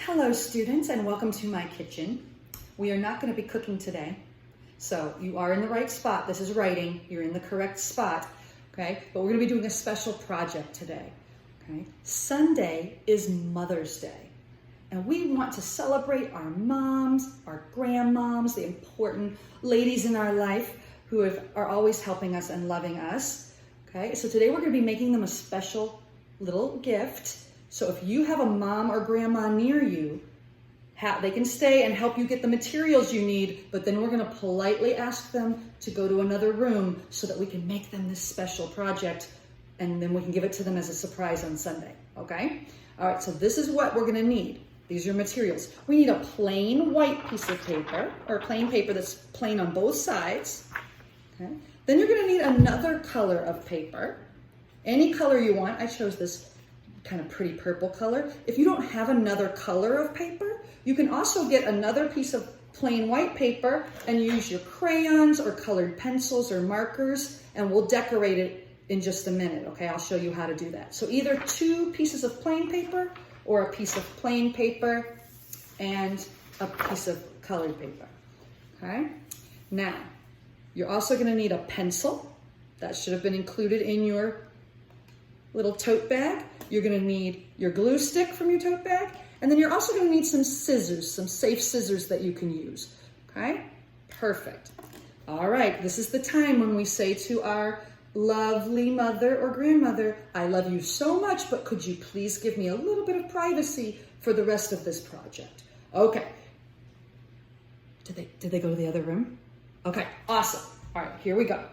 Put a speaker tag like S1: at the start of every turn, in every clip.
S1: Hello students, and welcome to my kitchen. We are not going to be cooking today, so you are in the right spot. This is writing, you're in the correct spot, okay? But we're going to be doing a special project today, okay? Sunday is Mother's Day, and we want to celebrate our moms, our grandmoms, the important ladies in our life who are always helping us and loving us, okay? So today we're going to be making them a special little gift. So if you have a mom or grandma near you, they can stay and help you get the materials you need, but then we're going to politely ask them to go to another room so that we can make them this special project, and then we can give it to them as a surprise on Sunday, okay? All right, so this is what we're going to need. These are materials. We need a plain white piece of paper, or plain paper that's plain on both sides, okay? Then you're going to need another color of paper, any color you want. I chose this kind of pretty purple color. If you don't have another color of paper, you can also get another piece of plain white paper and use your crayons or colored pencils or markers, and we'll decorate it in just a minute, okay? I'll show you how to do that. So either 2 pieces of plain paper or a piece of plain paper and a piece of colored paper, okay? Now, you're also gonna need a pencil. That should have been included in your little tote bag. You're gonna need your glue stick from your tote bag, and then you're also gonna need some scissors, some safe scissors that you can use, okay? Perfect. All right, this is the time when we say to our lovely mother or grandmother, I love you so much, but could you please give me a little bit of privacy for the rest of this project? Okay. Did they go to the other room? Okay, awesome. All right, here we go.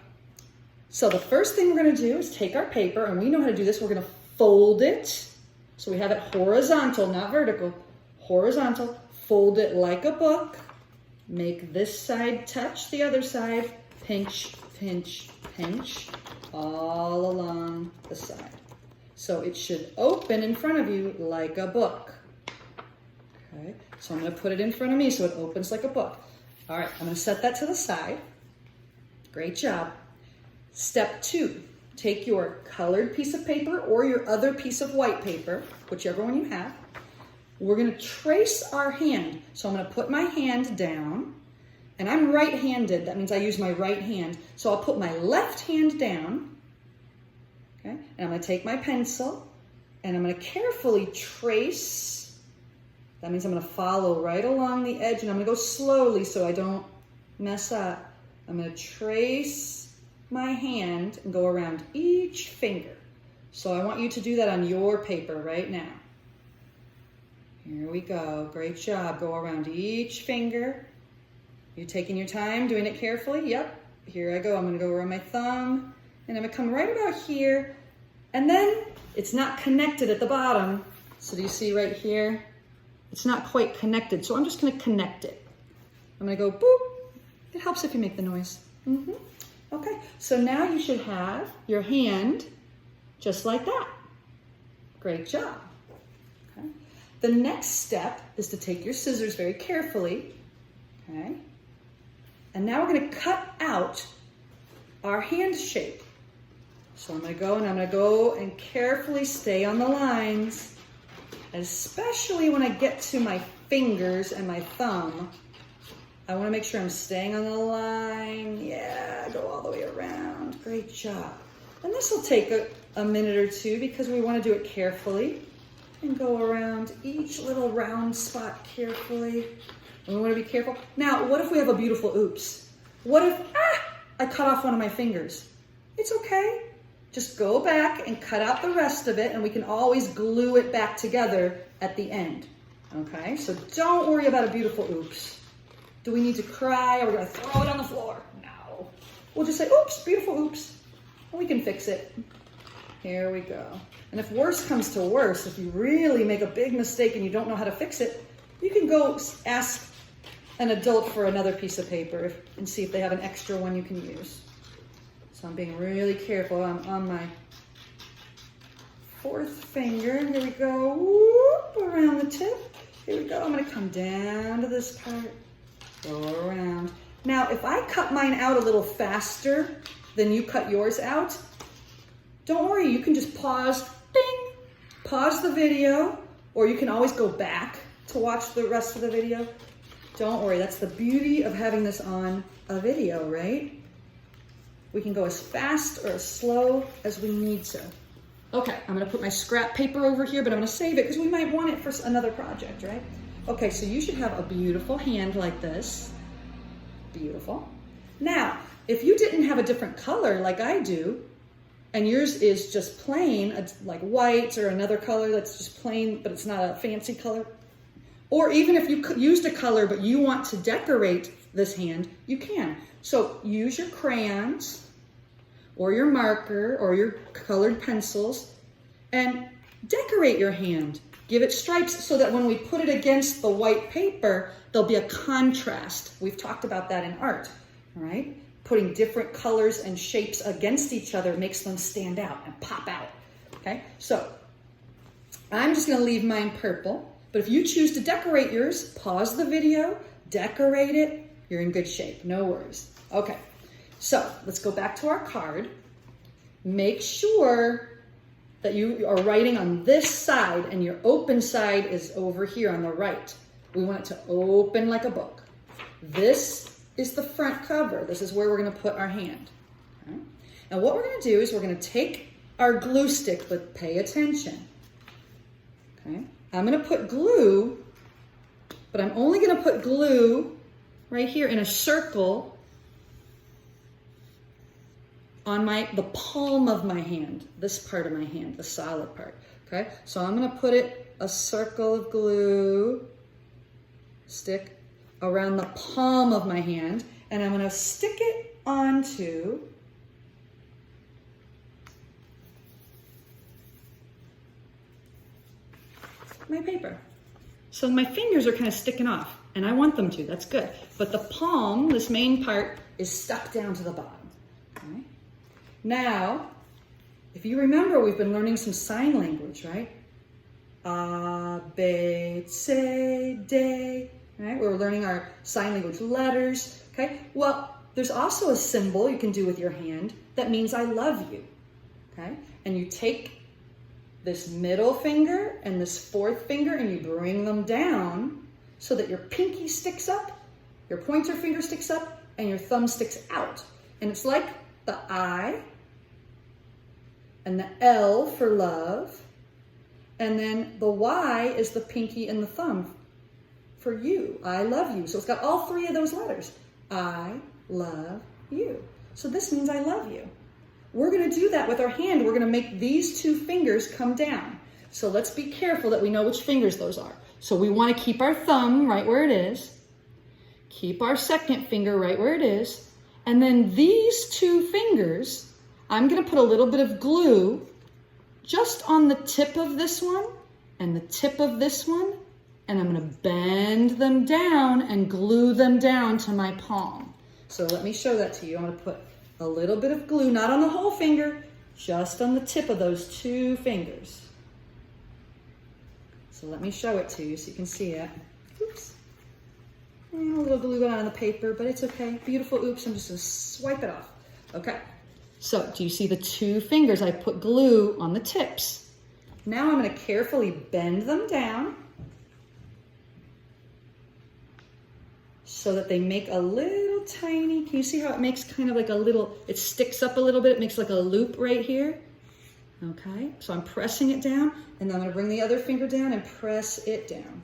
S1: So the first thing we're gonna do is take our paper, and we know how to do this. We're gonna fold it, so we have it horizontal, not vertical, horizontal. Fold it like a book. Make this side touch the other side. Pinch, pinch, pinch, all along the side. So it should open in front of you like a book. Okay, so I'm gonna put it in front of me so it opens like a book. All right, I'm gonna set that to the side. Great job. Step 2. Take your colored piece of paper or your other piece of white paper, whichever one you have. We're gonna trace our hand. So I'm gonna put my hand down, and I'm right-handed. That means I use my right hand. So I'll put my left hand down, okay? And I'm gonna take my pencil, and I'm gonna carefully trace. That means I'm gonna follow right along the edge, and I'm gonna go slowly so I don't mess up. I'm gonna trace my hand and go around each finger. So I want you to do that on your paper right now. Here we go, great job. Go around each finger. You're taking your time, doing it carefully. Yep, here I go. I'm gonna go around my thumb, and I'm gonna come right about here, and then it's not connected at the bottom. So do you see right here? It's not quite connected, so I'm just gonna connect it. I'm gonna go boop. It helps if you make the noise. Okay, so now you should have your hand just like that. Great job. Okay. The next step is to take your scissors very carefully, okay? And now we're gonna cut out our hand shape. So I'm gonna go and carefully stay on the lines, especially when I get to my fingers and my thumb. I wanna make sure I'm staying on the line. Yeah, go all the way around. Great job. And this will take a minute or 2 because we wanna do it carefully and go around each little round spot carefully. And we wanna be careful. Now, what if we have a beautiful oops? What if, I cut off one of my fingers? It's okay. Just go back and cut out the rest of it, and we can always glue it back together at the end. Okay, so don't worry about a beautiful oops. Do we need to cry? Are we gonna throw it on the floor? No. We'll just say, oops, beautiful oops. And we can fix it. Here we go. And if worse comes to worse, if you really make a big mistake and you don't know how to fix it, you can go ask an adult for another piece of paper and see if they have an extra one you can use. So I'm being really careful. I'm on my 4th finger. Here we go. Whoop, around the tip. Here we go. I'm gonna come down to this part. Go around. Now, if I cut mine out a little faster than you cut yours out, don't worry, you can just pause, ding, pause the video, or you can always go back to watch the rest of the video? Don't worry, that's the beauty of having this on a video, right? We can go as fast or as slow as we need to. Okay, I'm gonna put my scrap paper over here, but I'm gonna save it because we might want it for another project, right? Okay, so you should have a beautiful hand like this. Beautiful. Now, if you didn't have a different color like I do, and yours is just plain, it's like white or another color that's just plain, but it's not a fancy color, or even if you used a color but you want to decorate this hand, you can. So use your crayons or your marker or your colored pencils and decorate your hand. Give it stripes so that when we put it against the white paper, there'll be a contrast. We've talked about that in art, all right? Putting different colors and shapes against each other makes them stand out and pop out, okay? So I'm just gonna leave mine purple, but if you choose to decorate yours, pause the video, decorate it, you're in good shape, no worries. Okay, so let's go back to our card. Make sure that you are writing on this side and your open side is over here on the right. We want it to open like a book. This is the front cover. This is where we're gonna put our hand. Okay? And what we're gonna do is we're gonna take our glue stick, but pay attention. Okay? I'm gonna put glue, but I'm only gonna put glue right here in a circle on the palm of my hand, this part of my hand, the solid part, okay? So I'm gonna put a circle of glue stick around the palm of my hand, and I'm gonna stick it onto my paper. So my fingers are kind of sticking off, and I want them to, that's good. But the palm, this main part, is stuck down to the bottom. Okay? Now, if you remember, we've been learning some sign language, right? A, B, C, D, right? We're learning our sign language letters, okay? Well, there's also a symbol you can do with your hand that means I love you, okay? And you take this middle finger and this fourth finger and you bring them down so that your pinky sticks up, your pointer finger sticks up, and your thumb sticks out. And it's like the I and the L for love, and then the Y is the pinky and the thumb for you. I love you. So it's got all three of those letters. I love you. So this means I love you. We're going to do that with our hand. We're going to make these two fingers come down. So let's be careful that we know which fingers those are. So we want to keep our thumb right where it is. Keep our second finger right where it is. And then these two fingers, I'm going to put a little bit of glue just on the tip of this one and the tip of this one. And I'm going to bend them down and glue them down to my palm. So let me show that to you. I'm going to put a little bit of glue, not on the whole finger, just on the tip of those two fingers. So let me show it to you so you can see it. Oops. And a little glue got on the paper, but it's okay. Beautiful. Oops, I'm just going to swipe it off. Okay. So do you see the two fingers? I put glue on the tips. Now I'm going to carefully bend them down so that they make a little tiny, can you see how it makes kind of like a little, it sticks up a little bit, it makes like a loop right here. Okay, so I'm pressing it down, and then I'm going to bring the other finger down and press it down.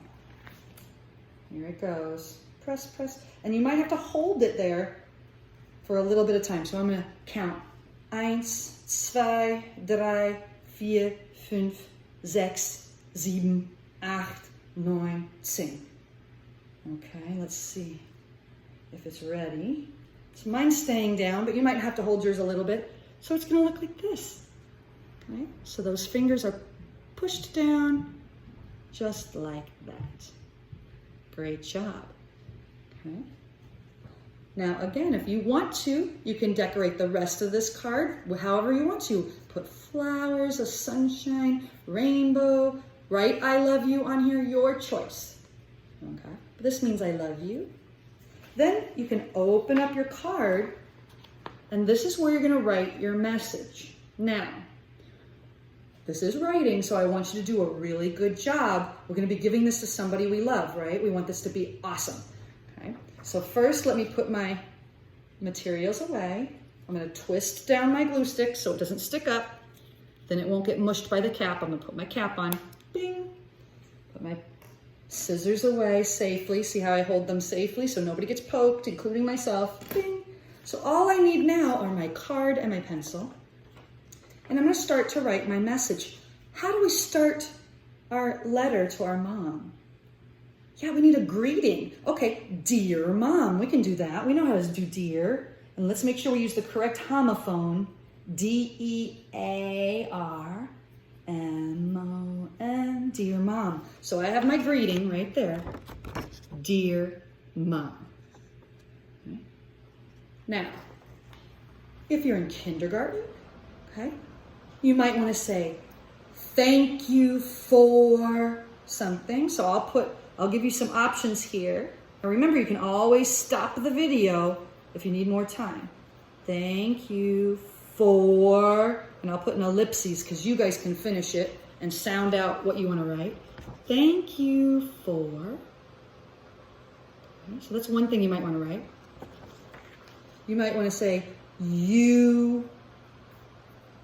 S1: Here it goes. Press, press. And you might have to hold it there for a little bit of time. So I'm going to count. 1, 2, 3, 4, 5, 6, 7, 8, 9, 10. Okay, let's see if it's ready. So mine's staying down, but you might have to hold yours a little bit. So it's going to look like this. Okay, so those fingers are pushed down just like that. Great job. Okay. Now again, if you want to, you can decorate the rest of this card however you want to. Put flowers, a sunshine, rainbow, write I love you on here, your choice. Okay, but this means I love you. Then you can open up your card, and this is where you're going to write your message. Now, This is writing, so I want you to do a really good job. We're going to be giving this to somebody we love, right? We want this to be awesome. Okay. So first, let me put my materials away. I'm going to twist down my glue stick so it doesn't stick up. Then it won't get mushed by the cap. I'm going to put my cap on. Bing. Put my scissors away safely. See how I hold them safely so nobody gets poked, including myself. Bing. So all I need now are my card and my pencil. And I'm going to start to write my message. How do we start our letter to our mom? Yeah, we need a greeting. Okay, dear mom. We can do that. We know how to do dear. And let's make sure we use the correct homophone. D-E-A-R-M-O-N. Dear mom. So I have my greeting right there. Dear mom. Okay. Now, if you're in kindergarten, okay, you might want to say, thank you for something. So I'll give you some options here. And remember, you can always stop the video if you need more time. Thank you for, and I'll put an ellipses because you guys can finish it and sound out what you want to write. Thank you for. Okay, so that's one thing you might want to write. You might want to say, you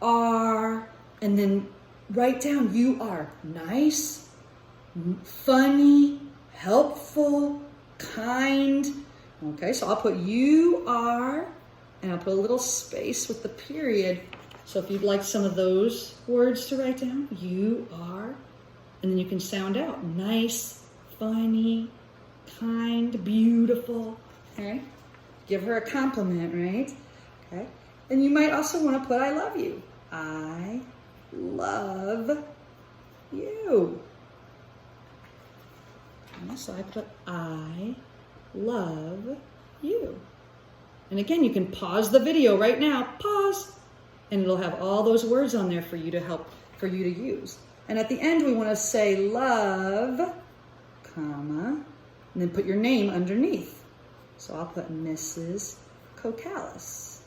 S1: are, and then write down you are nice, funny, helpful, kind. Okay, so I'll put you are, and I'll put a little space with the period. So if you'd like some of those words to write down, you are, and then you can sound out nice, funny, kind, beautiful. Okay, give her a compliment, right? Okay, and you might also want to put I love you. I love you. Okay, so I put I love you. And again, you can pause the video right now, pause, and it'll have all those words on there for you to use. And at the end, we want to say love, comma, and then put your name underneath. So I'll put Mrs. Kokalis.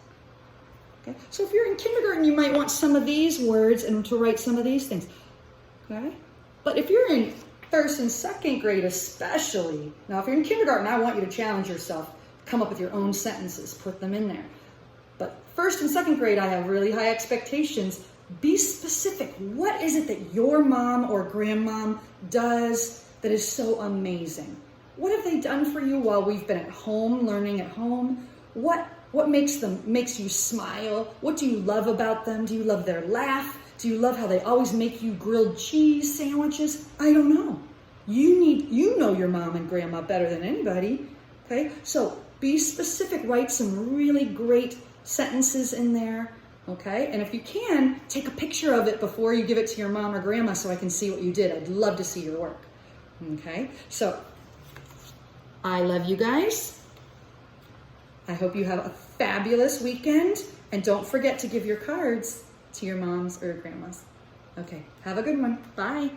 S1: Okay. So if you're in kindergarten, you might want some of these words and to write some of these things. Okay. But if you're in first and second grade especially, now if you're in kindergarten, I want you to challenge yourself. Come up with your own sentences, put them in there. But first and second grade, I have really high expectations. Be specific. What is it that your mom or grandmom does that is so amazing? What have they done for you while we've been at home, learning at home? What makes you smile? What do you love about them? Do you love their laugh? Do you love how they always make you grilled cheese sandwiches? I don't know. You know your mom and grandma better than anybody. Okay, so be specific. Write some really great sentences in there. Okay, and if you can, take a picture of it before you give it to your mom or grandma so I can see what you did. I'd love to see your work. Okay, so I love you guys. I hope you have a fabulous weekend. And don't forget to give your cards to your moms or grandmas. Okay, have a good one. Bye.